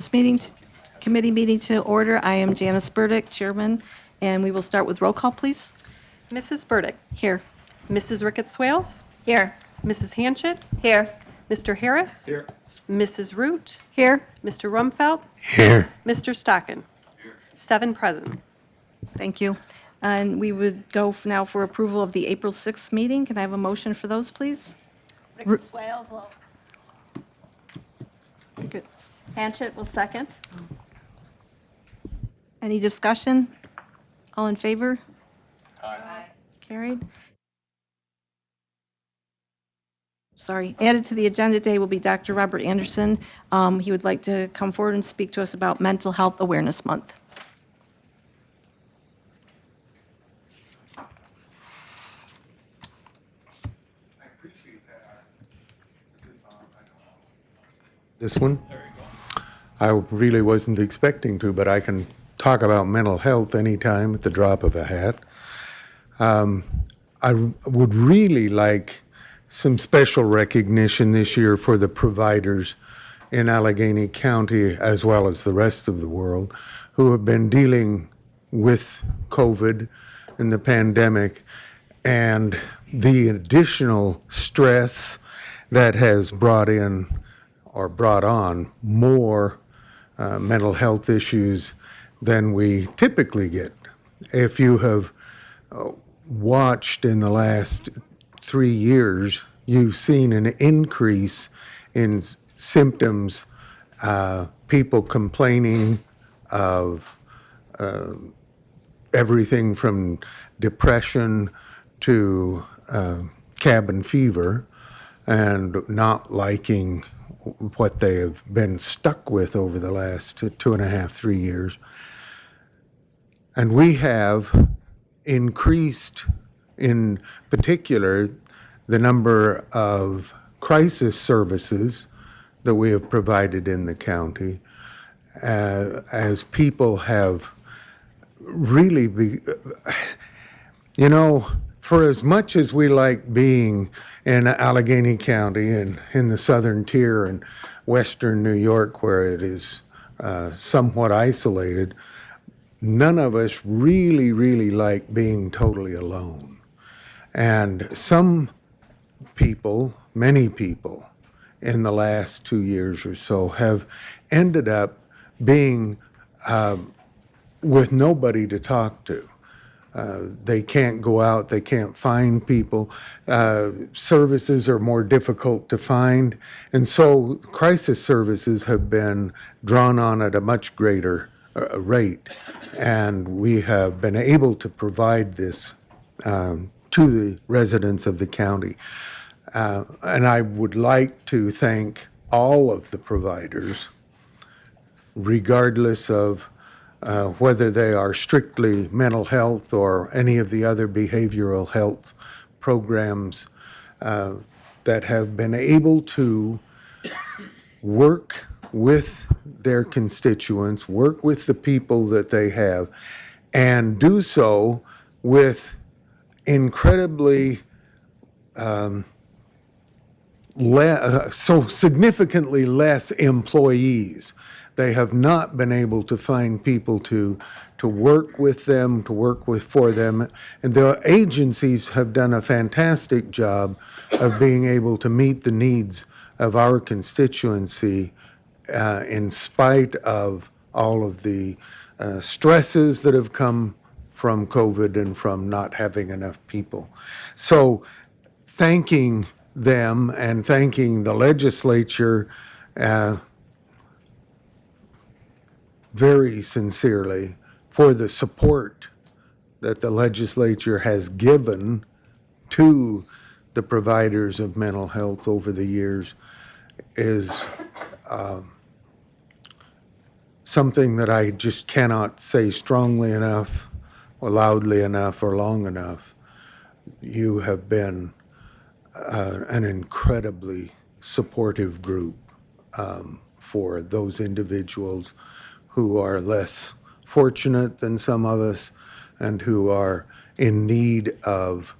This committee meeting to order. I am Janice Burdick, Chairman, and we will start with roll call, please. Mrs. Burdick. Here. Mrs. Ricketts Swales. Here. Mrs. Hanchett. Here. Mr. Harris. Here. Mrs. Root. Here. Mr. Rumfeld. Here. Mr. Stockin. 7 present. Thank you. And we would go now for approval of the April 6th meeting. Can I have a motion for those, please? Ricketts Swales will, Good. Hanchett will second. Any discussion? All in favor? Aye. Carried. Sorry, added to the agenda today will be Dr. Robert Anderson. He would like to come forward and speak to us about Mental Health Awareness Month. I appreciate that. This one? I really wasn't expecting to, but I can talk about mental health anytime at the drop of a hat. I would really like some special recognition this year for the providers in Allegheny County, as well as the rest of the world, who have been dealing with COVID and the pandemic and the additional stress that has brought on more mental health issues than we typically get. If you have watched in the last 3 years, you've seen an increase in symptoms, people complaining of everything from depression to cabin fever and not liking what they have been stuck with over the last 2.5, 3 years. And we have increased, in particular, the number of crisis services that we have provided in the county, as people have really for as much as we like being in Allegheny County and in the southern tier and western New York, where it is somewhat isolated, none of us really like being totally alone. And some people, many people, in the last 2 years or so have ended up being with nobody to talk to. They can't go out, they can't find people. Services are more difficult to find. And so crisis services have been drawn on at a much greater rate. And we have been able to provide this to the residents of the county. And I would like to thank all of the providers, regardless of whether they are strictly mental health or any of the other behavioral health programs, that have been able to work with their constituents, work with the people that they have, and do so with incredibly so significantly less employees. They have not been able to find people to work with them, for them. And the agencies have done a fantastic job of being able to meet the needs of our constituency in spite of all of the stresses that have come from COVID and from not having enough people. So thanking them and thanking the legislature very sincerely for the support that the legislature has given to the providers of mental health over the years is something that I just cannot say strongly enough or loudly enough or long enough. You have been an incredibly supportive group for those individuals who are less fortunate than some of us and who are in need of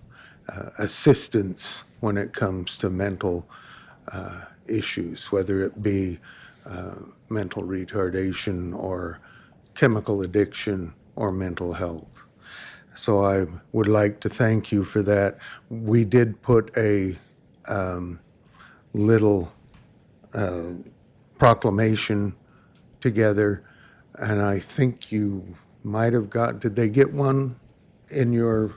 assistance when it comes to mental issues, whether it be mental retardation or chemical addiction or mental health. So I would like to thank you for that. We did put a little proclamation together, and I think you might have did they get one in your,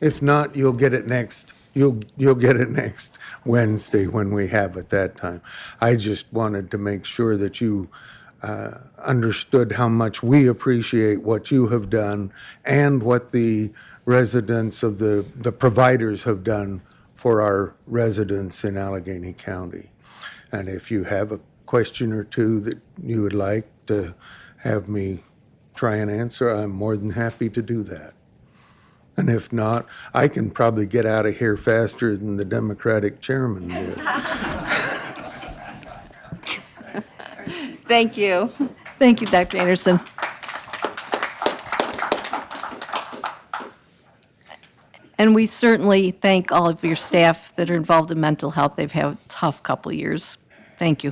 if not, you'll get it next. You'll get it next Wednesday when we have it that time. I just wanted to make sure that you understood how much we appreciate what you have done and what the residents of the providers have done for our residents in Allegheny County. And if you have a question or two that you would like to have me try and answer, I'm more than happy to do that. And if not, I can probably get out of here faster than the Democratic chairman did. Thank you. Thank you, Dr. Anderson. And we certainly thank all of your staff that are involved in mental health. They've had a tough couple of years. Thank you.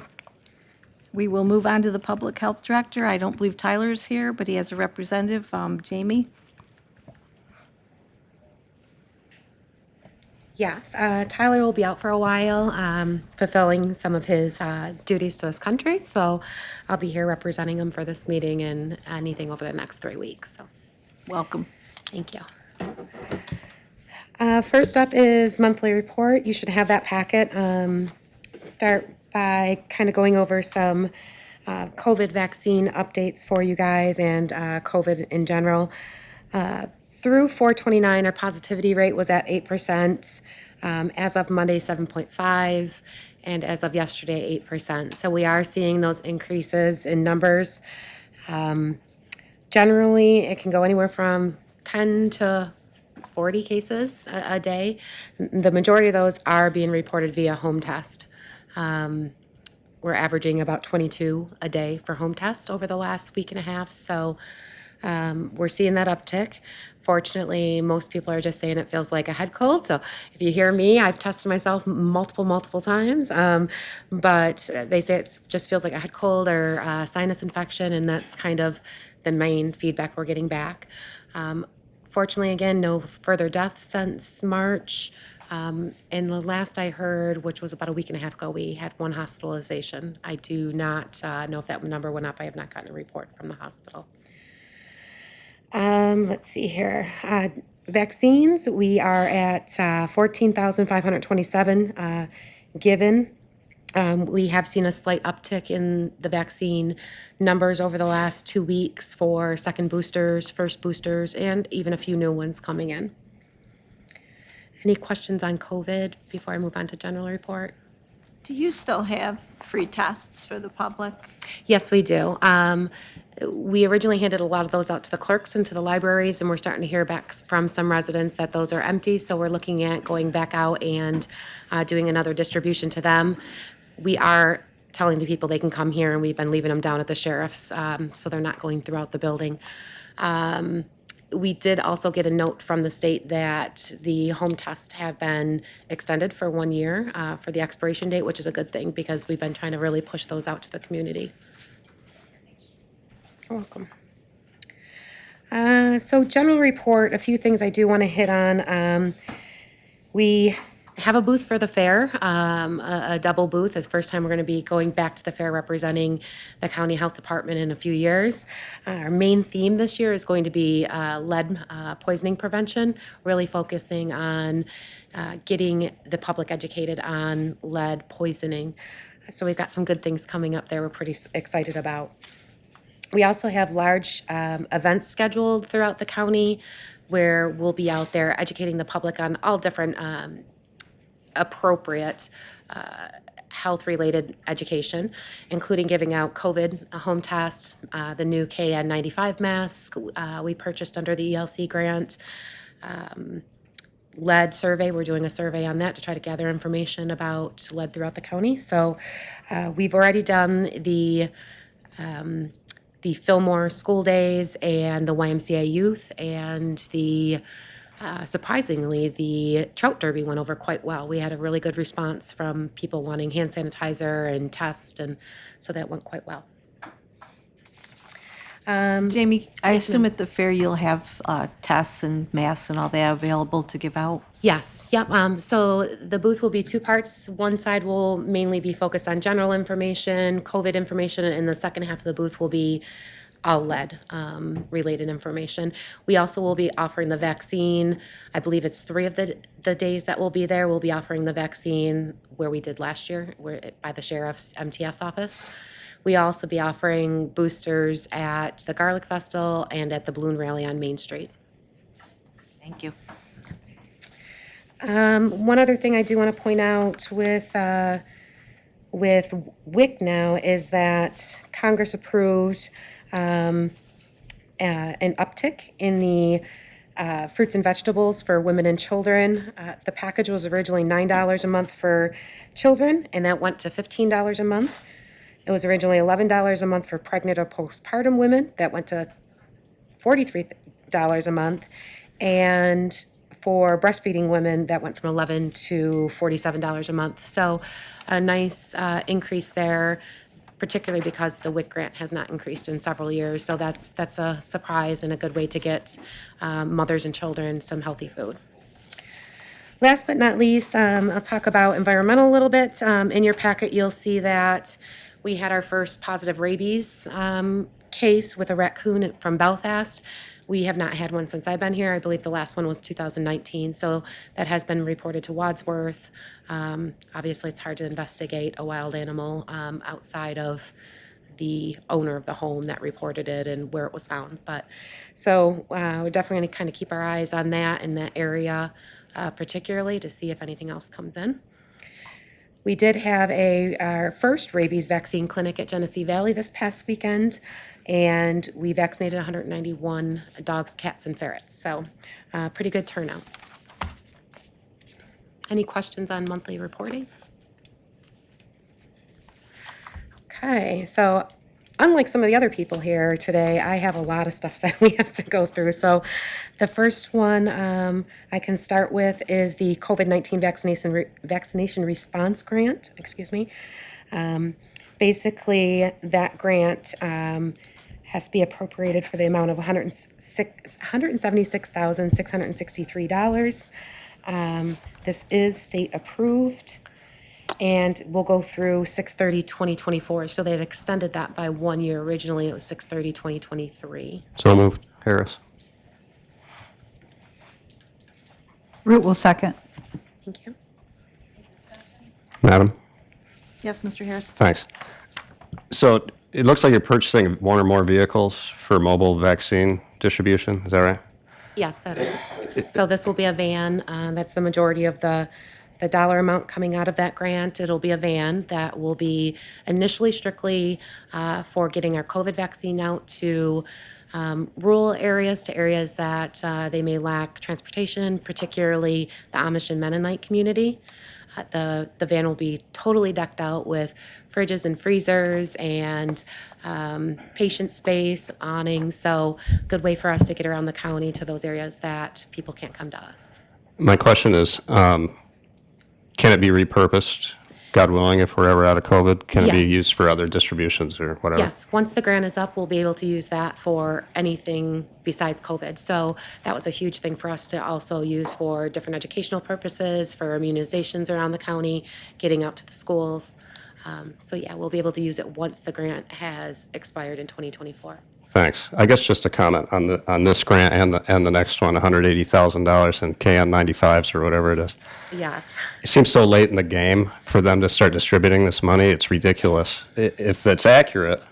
We will move on to the Public Health Director. I don't believe Tyler is here, but he has a representative, Jamie. Yes, Tyler will be out for a while, fulfilling some of his duties to this country. So I'll be here representing him for this meeting and anything over the next 3 weeks. So Welcome. thank you. First up is monthly report. You should have that packet. Start by kind of going over some COVID vaccine updates for you guys and COVID in general. Through 4/29, our positivity rate was at 8%. As of Monday, 7.5%, and as of yesterday, 8%. So we are seeing those increases in numbers. Generally, it can go anywhere from 10 to 40 cases a day. The majority of those are being reported via home test. We're averaging about 22 a day for home test over the last week and a half. So we're seeing that uptick. Fortunately, most people are just saying it feels like a head cold. So if you hear me, I've tested myself multiple times. But they say it just feels like a head cold or sinus infection, and that's kind of the main feedback we're getting back. Fortunately, again, no further deaths since March. And the last I heard, which was about a week and a half ago, we had one hospitalization. I do not know if that number went up. I have not gotten a report from the hospital. Let's see here. Vaccines, we are at 14,527 given. We have seen a slight uptick in the vaccine numbers over the last 2 weeks for second boosters, first boosters, and even a few new ones coming in. Any questions on COVID before I move on to general report? Do you still have free tests for the public? Yes, we do. We originally handed a lot of those out to the clerks and to the libraries, and we're starting to hear back from some residents that those are empty. So we're looking at going back out and doing another distribution to them. We are telling the people they can come here, and we've been leaving them down at the sheriff's, so they're not going throughout the building. We did also get a note from the state that the home tests have been extended for 1 year for the expiration date, which is a good thing because we've been trying to really push those out to the community. You're welcome. So general report, a few things I do want to hit on. We have a booth for the fair, a double booth. It's the first time we're going to be going back to the fair representing the county health department in a few years. Our main theme this year is going to be lead poisoning prevention, really focusing on getting the public educated on lead poisoning. So we've got some good things coming up there we're pretty excited about. We also have large events scheduled throughout the county where we'll be out there educating the public on all different appropriate health-related education, including giving out COVID home test, the new KN95 mask we purchased under the ELC grant, lead survey. We're doing a survey on that to try to gather information about lead throughout the county. So we've already done the Fillmore School Days and the YMCA Youth and the surprisingly, the trout derby went over quite well. We had a really good response from people wanting hand sanitizer and test, and so that went quite well. Jamie, I assume at the fair you'll have tests and masks and all that available to give out? Yes, yep. So the booth will be two parts. One side will mainly be focused on general information, COVID information, and the second half of the booth will be all lead related information. We also will be offering the vaccine. I believe it's 3 of the days that we'll be there. We'll be offering the vaccine where we did last year, by the sheriff's MTS office. We also be offering boosters at the Garlic Festival and at the Balloon Rally on Main Street. Thank you. One other thing I do want to point out with WIC now is that Congress approved an uptick in the fruits and vegetables for women and children. The package was originally $9 a month for children, and that went to $15 a month. It was originally $11 a month for pregnant or postpartum women. That went to $43 a month. And for breastfeeding women, that went from $11 to $47 a month. So a nice increase there, particularly because the WIC grant has not increased in several years. So that's a surprise and a good way to get mothers and children some healthy food. Last but not least, I'll talk about environmental a little bit. In your packet, you'll see that we had our first positive rabies case with a raccoon from Belfast. We have not had one since I've been here. I believe the last one was 2019, so that has been reported to Wadsworth. Obviously, it's hard to investigate a wild animal outside of the owner of the home that reported it and where it was found. But so we're definitely going to kind of keep our eyes on that in that area, particularly to see if anything else comes in. We did have our first rabies vaccine clinic at Genesee Valley this past weekend, and we vaccinated 191 dogs, cats, and ferrets. So pretty good turnout. Any questions on monthly reporting? Okay, so unlike some of the other people here today, I have a lot of stuff that we have to go through. So the first one I can start with is the COVID-19 vaccination response grant, basically, that grant has to be appropriated for the amount of $176,663. This is state approved and will go through 6/30/2024. So they had extended that by 1 year. Originally, it was 6/30/2023. So moved. Harris. Root will second. Thank you. Madam? Yes, Mr. Harris? Thanks. So it looks like you're purchasing one or more vehicles for mobile vaccine distribution. Is that right? Yes, that is. So this will be a van. That's the majority of the dollar amount coming out of that grant. It'll be a van that will be initially strictly for getting our COVID vaccine out to rural areas, to areas that they may lack transportation, particularly the Amish and Mennonite community. The van will be totally decked out with fridges and freezers and patient space, awnings. So good way for us to get around the county to those areas that people can't come to us. My question is, can it be repurposed, God willing, if we're ever out of COVID? Can it be Yes. used for other distributions or whatever? Yes, once the grant is up, we'll be able to use that for anything besides COVID. So that was a huge thing for us to also use for different educational purposes, for immunizations around the county, getting out to the schools. So yeah, we'll be able to use it once the grant has expired in 2024. Thanks. I guess just a comment on this grant and the next one, $180,000 in KN95s or whatever it is. Yes. It seems so late in the game for them to start distributing this money. It's ridiculous. If it's accurate,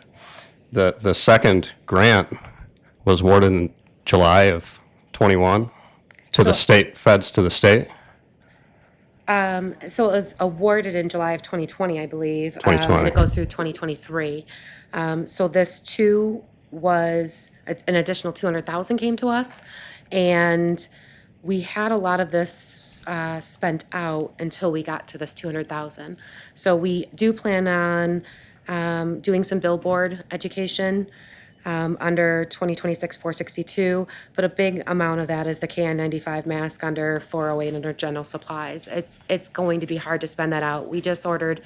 the second grant was awarded in July of 21 to the state, feds to the state. So it was awarded in July of 2020, I believe. 2020. And it goes through 2023. So this too was an additional 200,000 came to us, and we had a lot of this spent out until we got to this 200,000. So we do plan on doing some billboard education under 2026-462, but a big amount of that is the KN95 mask under 408 under general supplies. It's going to be hard to spend that out. We just ordered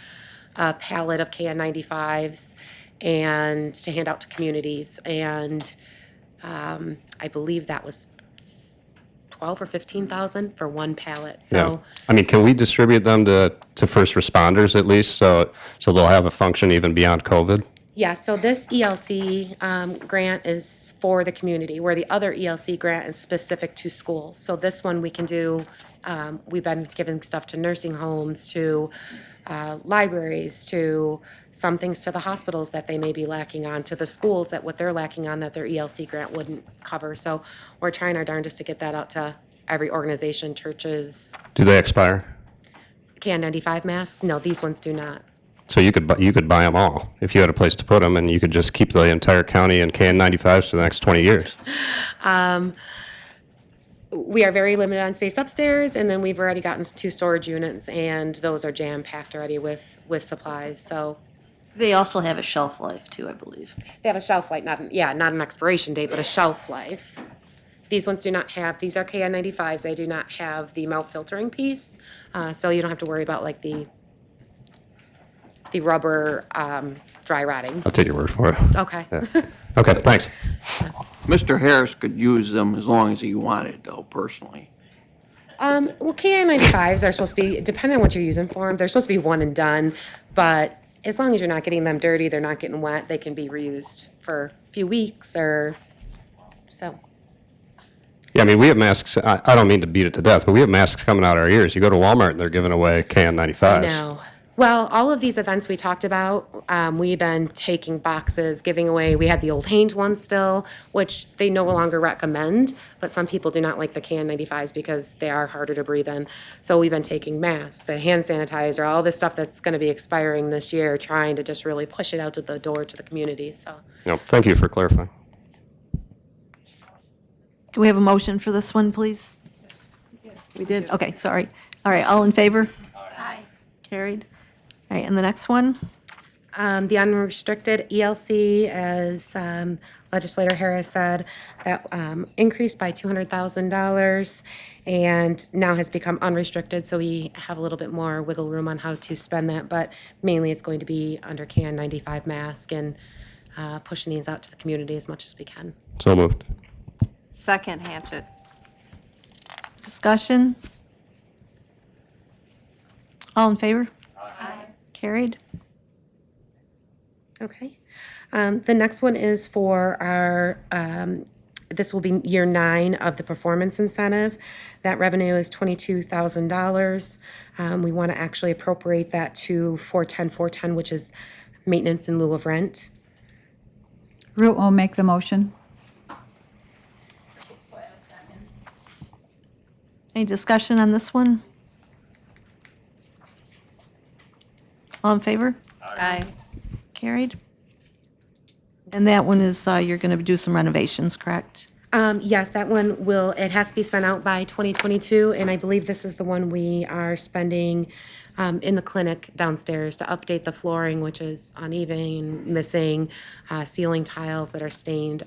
a pallet of KN95s and to hand out to communities, and I believe that was 12 or 15,000 for one pallet. Yeah. So I mean, can we distribute them to first responders at least, so they'll have a function even beyond COVID? yeah, so this ELC grant is for the community, where the other ELC grant is specific to schools. So this one we can do, we've been giving stuff to nursing homes, to libraries, to some things to the hospitals that they may be lacking on, to the schools that what they're lacking on that their ELC grant wouldn't cover. So we're trying our darndest to get that out to every organization, churches. Do they expire? KN95 masks? No, these ones do not. So you could buy them all if you had a place to put them, and you could just keep the entire county in KN95s for the next 20 years. We are very limited on space upstairs, and then we've already gotten 2 storage units, and those are jam-packed already with supplies, so. They also have a shelf life too, I believe. They have a shelf life, not an expiration date, but a shelf life. These ones do not have, these are KN95s, they do not have the mouth filtering piece, so you don't have to worry about like the rubber dry rotting. I'll take your word for it. Okay. Okay, thanks. Mr. Harris could use them as long as he wanted, though, personally. Well, KN95s are supposed to be, depending on what you're using for them, they're supposed to be one and done, but as long as you're not getting them dirty, they're not getting wet, they can be reused for a few weeks or so. Yeah, I mean, we have masks, I don't mean to beat it to death, but we have masks coming out our ears. You go to Walmart and they're giving away KN95s. No. Well, all of these events we talked about, we've been taking boxes, giving away. We had the old Hanes one still, which they no longer recommend, but some people do not like the KN95s because they are harder to breathe in. So we've been taking masks, the hand sanitizer, all this stuff that's going to be expiring this year, trying to just really push it out to the door to the community. So No, thank you for clarifying. Do we have a motion for this one, please? We did? Okay, sorry. All right, all in favor? Aye. Carried. All right, and the next one? the unrestricted ELC, as Legislator Harris said, that increased by $200,000 and now has become unrestricted, so we have a little bit more wiggle room on how to spend that, but mainly it's going to be under KN95 mask and pushing these out to the community as much as we can. So moved. Second, Hatchett. Discussion? All in favor? Aye. Carried. Okay. The next one is for our, this will be year 9 of the performance incentive. That revenue is $22,000. We want to actually appropriate that to 410, which is maintenance in lieu of rent. Root will make the motion. Any discussion on this one? All in favor? Aye. Carried. And that one is, you're going to do some renovations, correct? Yes, that one will, it has to be spent out by 2022, and I believe this is the one we are spending in the clinic downstairs to update the flooring, which is uneven, missing, ceiling tiles that are stained,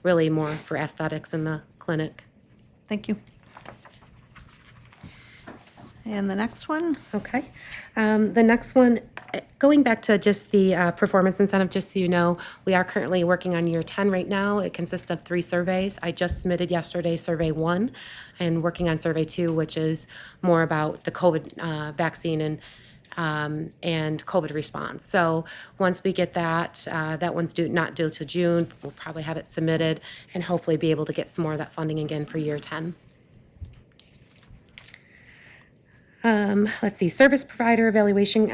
really more for aesthetics in the clinic. Thank you. And the next one? Okay. The next one, going back to just the performance incentive, just so you know, we are currently working on year 10 right now. It consists of 3 surveys. I just submitted yesterday survey 1 and working on survey 2, which is more about the COVID vaccine and COVID response. So once we get that, that one's not due till June. We'll probably have it submitted and hopefully be able to get some more of that funding again for year 10. Let's see, service provider evaluation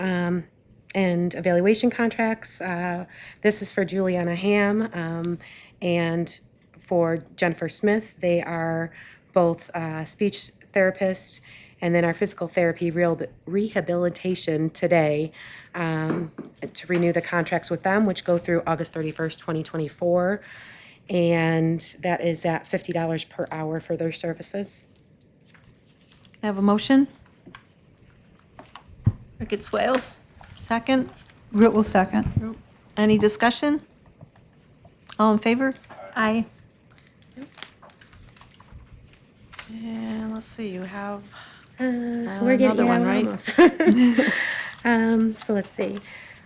and evaluation contracts. This is for Juliana Ham and for Jennifer Smith. They are both speech therapists, and then our physical therapy rehabilitation today to renew the contracts with them, which go through August 31st, 2024. And that is at $50 per hour for their services. I have a motion? Ricketts Swales? Second? Root will second. Any discussion? All in favor? Aye. And let's see, you have We're getting another one, yeah, right? almost. So let's see.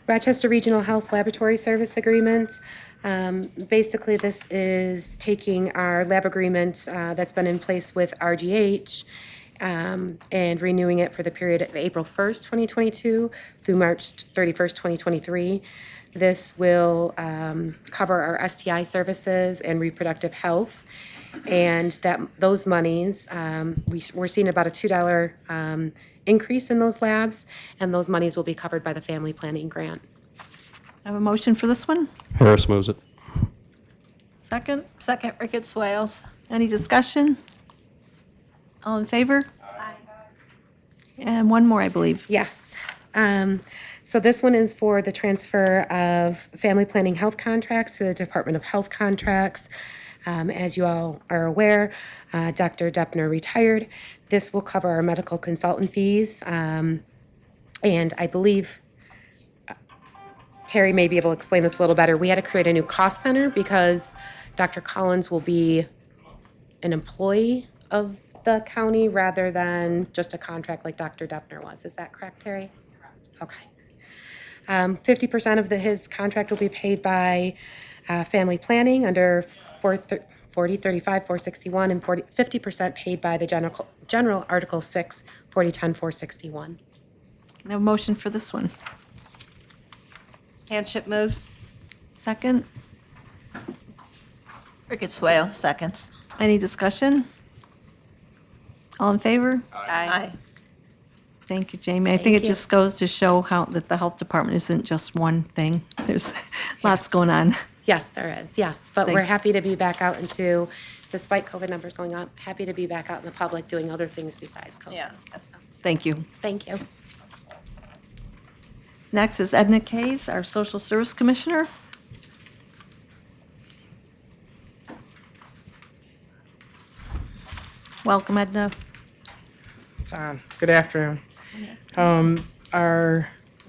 Rochester Regional Health Laboratory Service Agreement. Basically, this is taking our lab agreement that's been in place with RGH and renewing it for the period of April 1st, 2022 through March 31st, 2023. This will cover our STI services and reproductive health. And that those monies, we're seeing about a $2 increase in those labs, and those monies will be covered by the family planning grant. I have a motion for this one. Harris moves it. Second. Second, Ricketts Swales. Any discussion? All in favor? Aye. And one more, I believe. Yes. So this one is for the transfer of family planning health contracts to the Department of Health contracts. As you all are aware, Dr. Deppner retired. This will cover our medical consultant fees. And I believe Terry may be able to explain this a little better. We had to create a new cost center because Dr. Collins will be an employee of the county rather than just a contract like Dr. Deppner was. Is that correct, Terry? Okay. 50% of his contract will be paid by family planning under 4035, 461, and 50% paid by the general Article 6, 4010, 461. I have a motion for this one. Hanchett moves. Second. Ricketts Swales, seconds. Any discussion? All in favor? Aye. Thank you, Jamie. I think it you. just goes to show how that the health department isn't just one thing. There's lots going on. Yes, there is, yes. But Thank we're you. happy to be back out into, despite COVID numbers going up, happy to be back out in the public doing other things besides COVID. Yeah. Thank you. Thank you. Next is Edna Case, our Social Service Commissioner. Welcome, Edna. It's on. Good afternoon.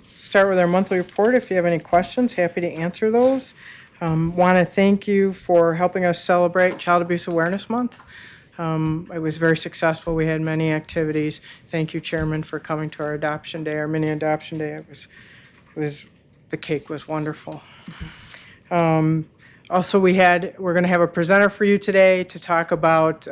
Start with our monthly report. If you have any questions, happy to answer those. Want to thank you for helping us celebrate Child Abuse Awareness Month. It was very successful. We had many activities. Thank you, Chairman, for coming to our adoption day, our mini adoption day. The cake was wonderful. Also, we're going to have a presenter for you today to talk about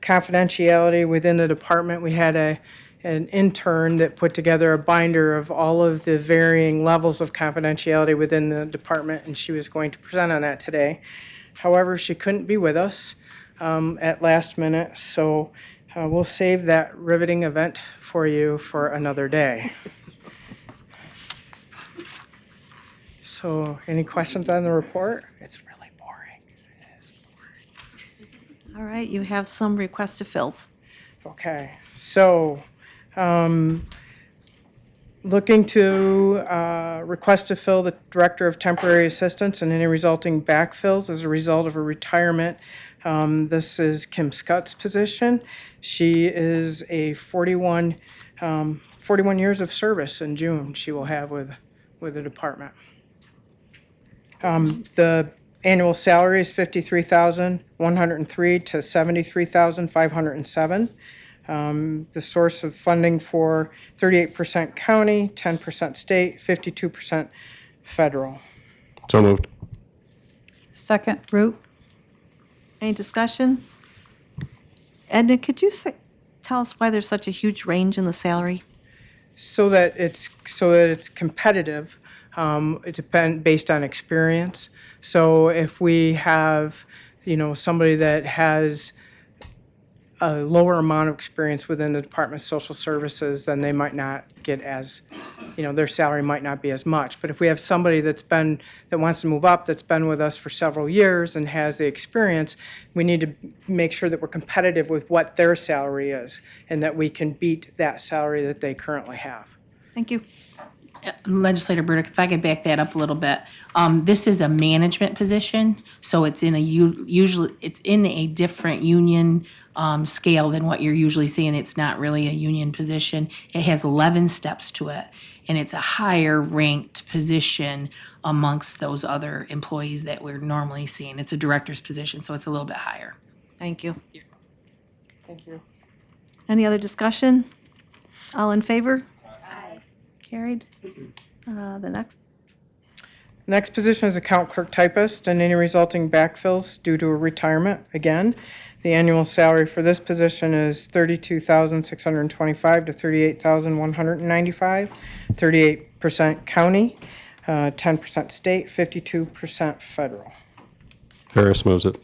confidentiality within the department. We had an intern that put together a binder of all of the varying levels of confidentiality within the department, and she was going to present on that today. However, she couldn't be with us at last minute, so we'll save that riveting event for you for another day. So, any questions on the report? It's really boring. It is boring. All right, you have some request to fills. Okay, so looking to request to fill the Director of Temporary Assistance and any resulting backfills as a result of a retirement. This is Kim Scott's position. She is a 41 years of service in June she will have with the department. The annual salary is $53,103 to $73,507. The source of funding for 38% county, 10% state, 52% federal. So moved. Second, Root. Any discussion? Edna, could you tell us why there's such a huge range in the salary? So that it's competitive. It depends based on experience. So if we have, somebody that has a lower amount of experience within the Department of Social Services, then they might not get as, their salary might not be as much. But if we have somebody that wants to move up, that's been with us for several years and has the experience, we need to make sure that we're competitive with what their salary is and that we can beat that salary that they currently have. Thank you. Legislator Burdick, if I could back that up a little bit. This is a management position, so it's in a different union scale than what you're usually seeing. It's not really a union position. It has 11 steps to it. and it's a higher ranked position amongst those other employees that we're normally seeing. It's a director's position, so it's a little bit higher. Thank you. Thank you. Any other discussion? All in favor? Aye. Carried. The next, Next position is account clerk typist, and any resulting backfills due to a retirement. Again, the annual salary for this position is $32,625 to $38,195, 38% county, 10% state, 52% federal. Harris moves it.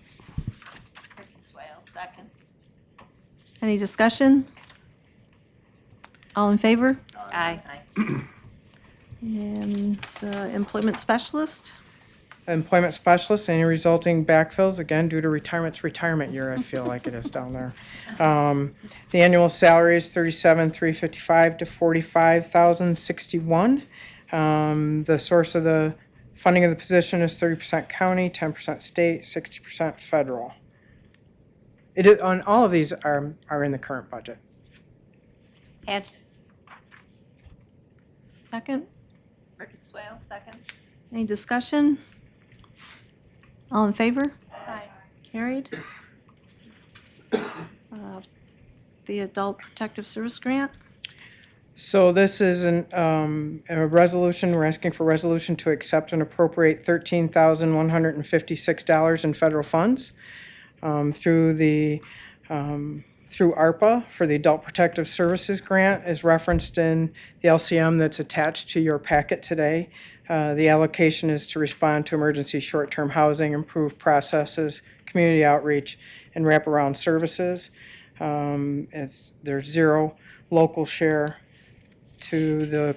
any discussion? All in favor? Aye. And the employment specialist? Employment specialist, any resulting backfills, again, due to retirement's retirement year, I feel like it is down there. The annual salary is $37,355 to $45,061. The source of the funding of the position is 30% county, 10% state, 60% federal. It is, on all of these are in the current budget. Hanchett. Second? Ricketts Swale, second. Any discussion? All in favor? Aye. Carried. The Adult Protective Service Grant? So this is a resolution, we're asking for a resolution to accept and appropriate $13,156 in federal funds through ARPA for the Adult Protective Services Grant as referenced in the LCM that's attached to your packet today. The allocation is to respond to emergency short-term housing, improve processes, community outreach, and wraparound services. There's zero local share to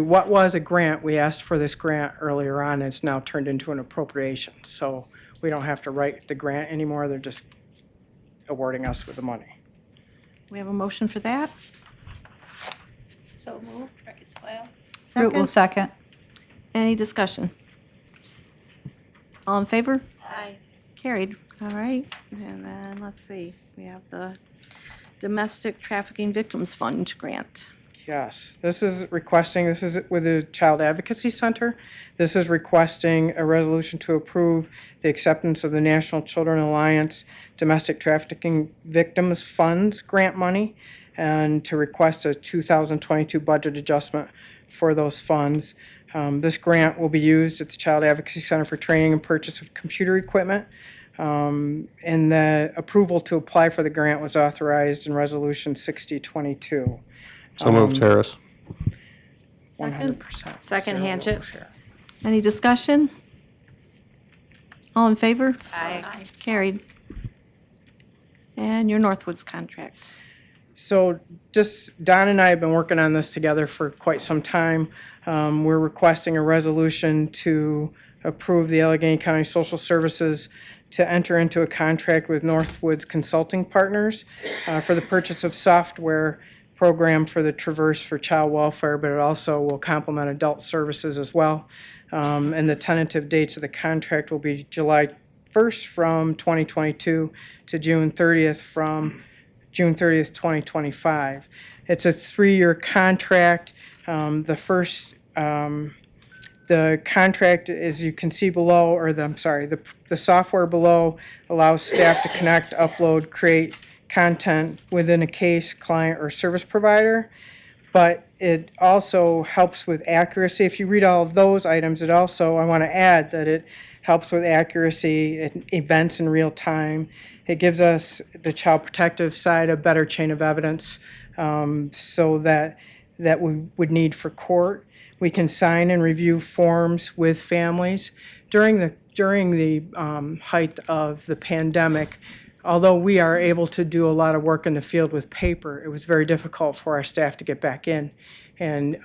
what was a grant. We asked for this grant earlier on, and it's now turned into an appropriation. So we don't have to write the grant anymore, they're just awarding us with the money. We have a motion for that? So moved, Ricketts Swale. Root will second. Any discussion? All in favor? Aye. Carried. All right. And then, let's see, we have the Domestic Trafficking Victims Fund Grant. Yes, this is with the Child Advocacy Center. This is requesting a resolution to approve the acceptance of the National Children Alliance Domestic Trafficking Victims Funds grant money and to request a 2022 budget adjustment for those funds. This grant will be used at the Child Advocacy Center for training and purchase of computer equipment. And the approval to apply for the grant was authorized in Resolution 6022. So moved, Harris. 100%. Second, zero Hanchett. share. Any discussion? All in favor? Aye. Carried. And your Northwoods contract. So just, Don and I have been working on this together for quite some time. We're requesting a resolution to approve the Allegheny County Social Services to enter into a contract with Northwoods Consulting Partners for the purchase of software program for the Traverse for child welfare, but it also will complement adult services as well. And the tentative dates of the contract will be July 1st from 2022 to June 30th from June 30th, 2025. It's a 3-year contract. The contract, as you can see below, the software below allows staff to connect, upload, create content within a case, client, or service provider. But it also helps with accuracy. If you read all of those items, I want to add that it helps with accuracy, events in real time. It gives us, the child protective side, a better chain of evidence so that we would need for court. We can sign and review forms with families. During the height of the pandemic, although we are able to do a lot of work in the field with paper, it was very difficult for our staff to get back in and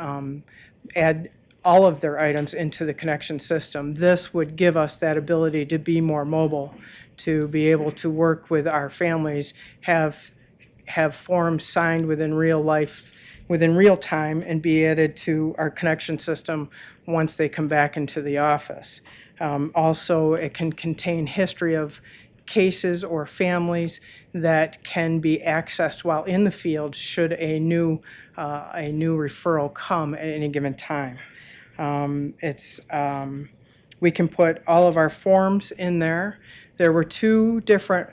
add all of their items into the connection system. This would give us that ability to be more mobile, to be able to work with our families, have forms signed within real time, and be added to our connection system once they come back into the office. Also, it can contain history of cases or families that can be accessed while in the field should a new referral come at any given time. We can put all of our forms in there. There were two different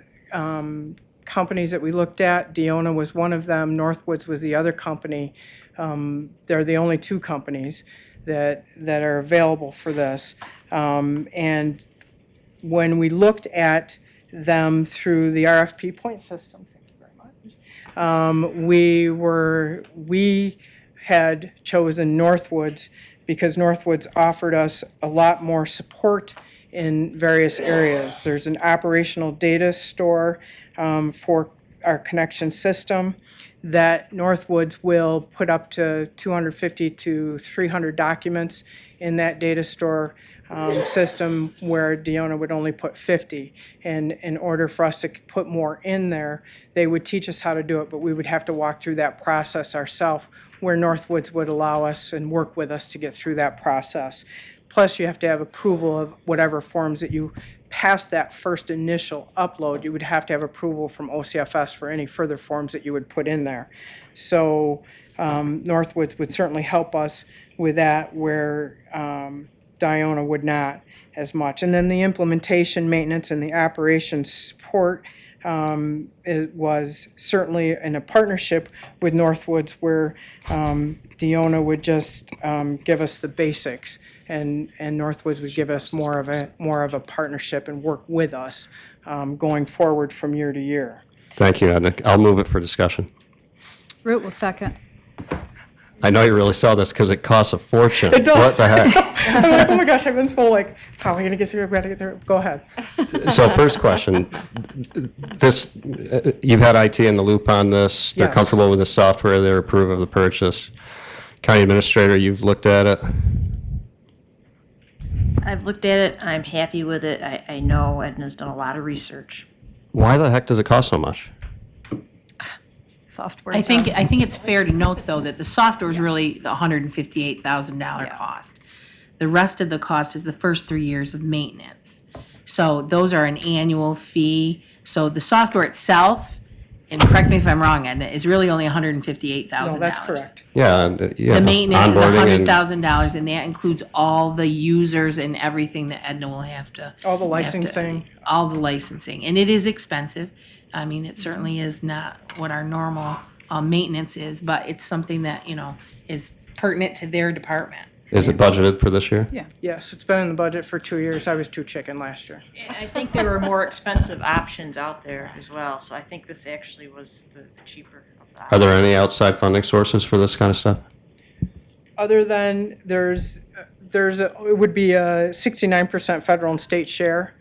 companies that we looked at. Deona was one of them. Northwoods was the other company. They're the only two companies that are available for this. And when we looked at them through the RFP point system, thank you very much, we had chosen Northwoods because Northwoods offered us a lot more support in various areas. There's an operational data store for our connection system that Northwoods will put up to 250 to 300 documents in that data store system where Deona would only put 50. And in order for us to put more in there, they would teach us how to do it, but we would have to walk through that process ourselves, where Northwoods would allow us and work with us to get through that process. Plus, you have to have approval of whatever forms that you pass that first initial upload. You would have to have approval from OCFS for any further forms that you would put in there. So Northwoods would certainly help us with that, where Deona would not as much. And then the implementation, maintenance, and the operations support, it was certainly in a partnership with Northwoods, where Deona would just give us the basics, and Northwoods would give us more of a partnership and work with us going forward from year to year. Thank you, Edna. I'll move it for discussion. Root will second. I know you really saw this because it costs a fortune. It does. What the heck? I'm like, oh my gosh, I've been so like, how are we gonna get through it? We gotta get through it. Go ahead. So first question, this, you've had IT in the loop on this. They're Yes. comfortable with the software. They approve of the purchase. County Administrator, you've looked at it. I've looked at it, I'm happy with it. I know Edna's done a lot of research. Why the heck does it cost so much? Software. I think it's fair to note, though, that the software is really the $158,000 cost. The rest of the cost is the first 3 years of maintenance. So those are an annual fee. So the software itself, and correct me if I'm wrong, Edna, is really only $158,000. No, that's correct. Yeah. The maintenance is onboarding and- $100,000, and that includes all the users and everything that Edna will have to. All the have to- licensing. All the licensing, and it is expensive. I mean, it certainly is not what our normal maintenance is, but it's something that, is pertinent to their department. Is it budgeted for this year? Yes, it's been in the budget for 2 years. I was too chicken last year. I think there were more expensive options out there as well, so I think this actually was the cheaper of the Are there any outside funding sources for this kind of stuff? Other than it would be a 69% federal and state share.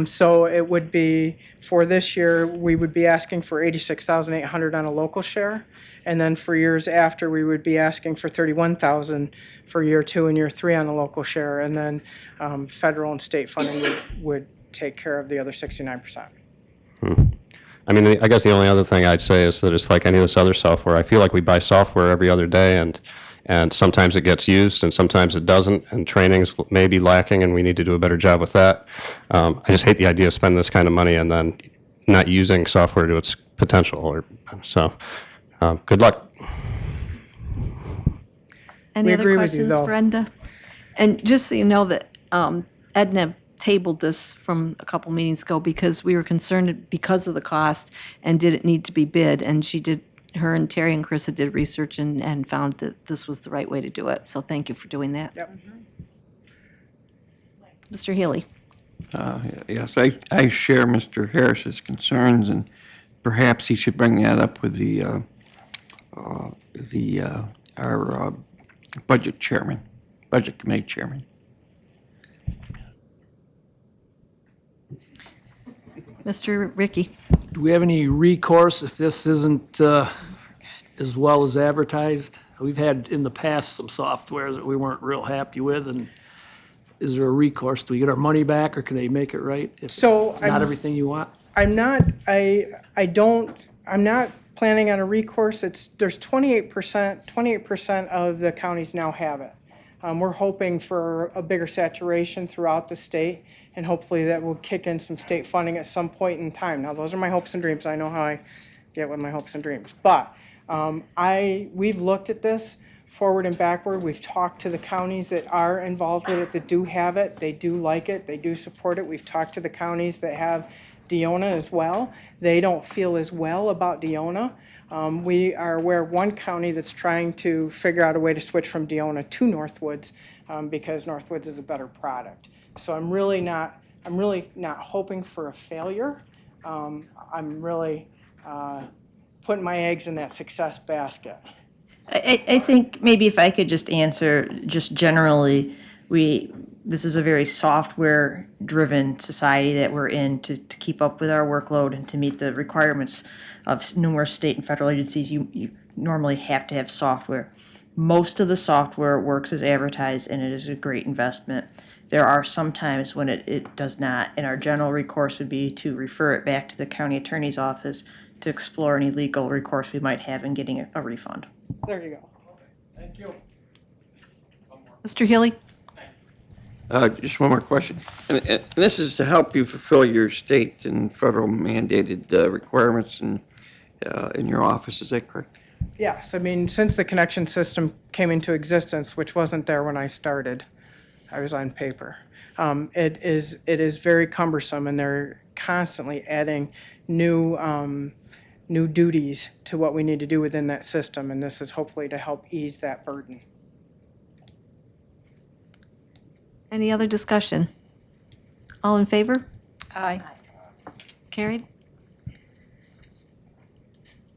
So it would be, for this year, we would be asking for $86,800 on a local share. And then for years after, we would be asking for $31,000 for year 2 and year 3 on the local share. And then federal and state funding would take care of the other 69%. I mean, I guess the only other thing I'd say is that it's like any of this other software. I feel like we buy software every other day, and sometimes it gets used and sometimes it doesn't, and training's maybe lacking, and we need to do a better job with that. I just hate the idea of spending this kind of money and then not using software to its potential. Good luck. Any We other agree with you, questions, though. Brenda? And just so you know that Edna tabled this from a couple meetings ago because we were concerned because of the cost and did it need to be bid, and her and Terry and Carissa did research and found that this was the right way to do it. So thank you for doing that. Yep. Mr. Healy? Yes, I share Mr. Harris's concerns, and perhaps he should bring that up with our budget committee chairman. Mr. Ricky? Do we have any recourse if this isn't as well as advertised? We've had in the past some software that we weren't real happy with, and is there a recourse? Do we get our money back, or can they make it right if So it's not everything you want? I'm not planning on a recourse. There's 28% of the counties now have it. We're hoping for a bigger saturation throughout the state, and hopefully that will kick in some state funding at some point in time. Now, those are my hopes and dreams. I know how I get with my hopes and dreams. But we've looked at this forward and backward. We've talked to the counties that are involved with it, that do have it. They do like it. They do support it. We've talked to the counties that have Deona as well. They don't feel as well about Deona. We are aware of one county that's trying to figure out a way to switch from Deona to Northwoods because Northwoods is a better product. So I'm really not hoping for a failure. I'm really putting my eggs in that success basket. I think maybe if I could just answer, just generally, this is a very software-driven society that we're in to keep up with our workload and to meet the requirements of numerous state and federal agencies. You normally have to have software. Most of the software works as advertised, and it is a great investment. There are some times when it does not, and our general recourse would be to refer it back to the county attorney's office to explore any legal recourse we might have in getting a refund. There you go. Thank you. Mr. Healy? Just one more question. And this is to help you fulfill your state and federal mandated requirements in your office, is that correct? Yes, I mean, since the connection system came into existence, which wasn't there when I started, I was on paper. It is very cumbersome, and they're constantly adding new duties to what we need to do within that system, and this is hopefully to help ease that burden. Any other discussion? All in favor? Aye. Carried.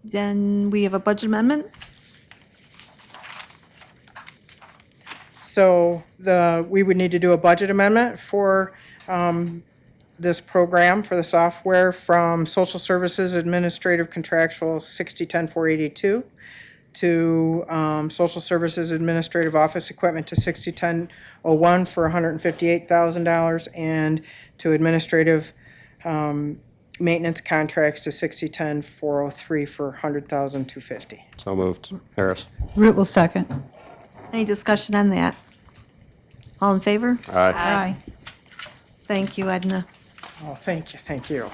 Then we have a budget amendment. So we would need to do a budget amendment for this program for the software from Social Services Administrative Contractual 6010-482 to Social Services Administrative Office Equipment to 6010-01 for $158,000 and to Administrative Maintenance Contracts to 6010-403 for $100,250. So moved. Harris. Root will second. Any discussion on that? All in favor? Aye. Aye. Thank you, Edna. Oh, thank you, thank you.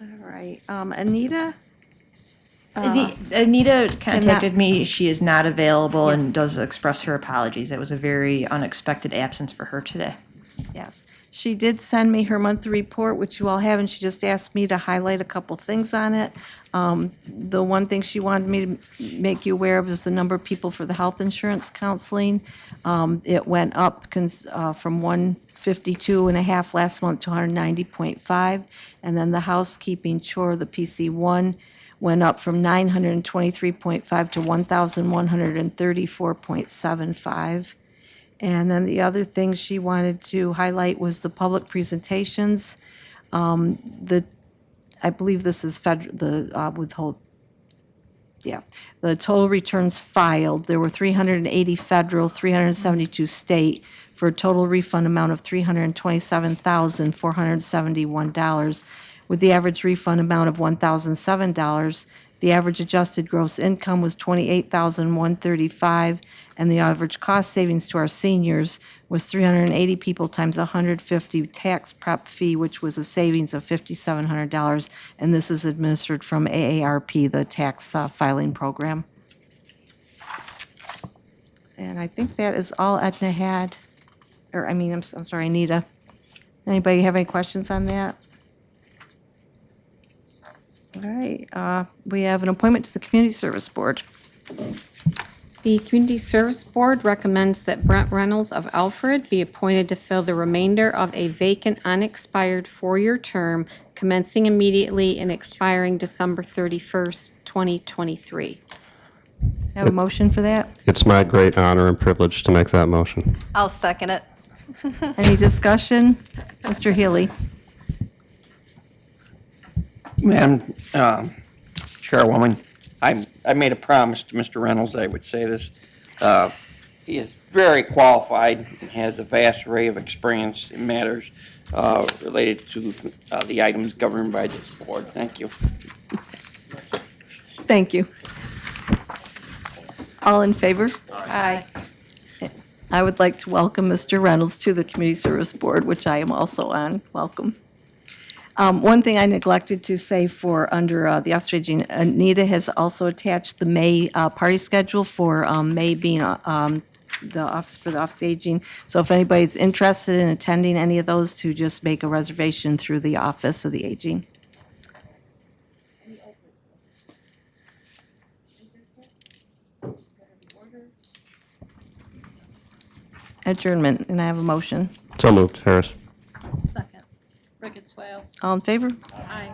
All right, Anita? Anita contacted me. She is not available and does express her apologies. It was a very unexpected absence for her today. Yes. She did send me her monthly report, which you all have, and she just asked me to highlight a couple things on it. The one thing she wanted me to make you aware of is the number of people for the health insurance counseling. It went up from 152.5 last month to 190.5. And then the housekeeping chore, the PC1, went up from 923.5 to 1,134.75. And then the other thing she wanted to highlight was the public presentations. I believe this is the total returns filed. There were 380 federal, 372 state, for a total refund amount of $327,471, with the average refund amount of $1,007. The average adjusted gross income was $28,135, and the average cost savings to our seniors was 380 people times 150 tax prep fee, which was a savings of $5,700, and this is administered from AARP, the tax filing program. And I think that is all Edna had, I'm sorry, Anita. Anybody have any questions on that? All right, we have an appointment to the Community Service Board. The Community Service Board recommends that Brent Reynolds of Alfred be appointed to fill the remainder of a vacant unexpired 4-year term commencing immediately and expiring December 31st, 2023. Have a motion for that? It's my great honor and privilege to make that motion. I'll second it. Any discussion? Mr. Healy? Madam Chairwoman, I made a promise to Mr. Reynolds I would say this. He is very qualified and has a vast array of experience in matters related to the items governed by this board. Thank you. Thank you. All in favor? Aye. I would like to welcome Mr. Reynolds to the Community Service Board, which I am also on. Welcome. One thing I neglected to say for under the Office of Aging, Anita has also attached the May party schedule for May being the Office for the Office of Aging. So if anybody's interested in attending any of those, to just make a reservation through the Office of the Aging. Adjournment, and I have a motion. So moved, Harris. Second. Ricketts, Wales. All in favor? Aye.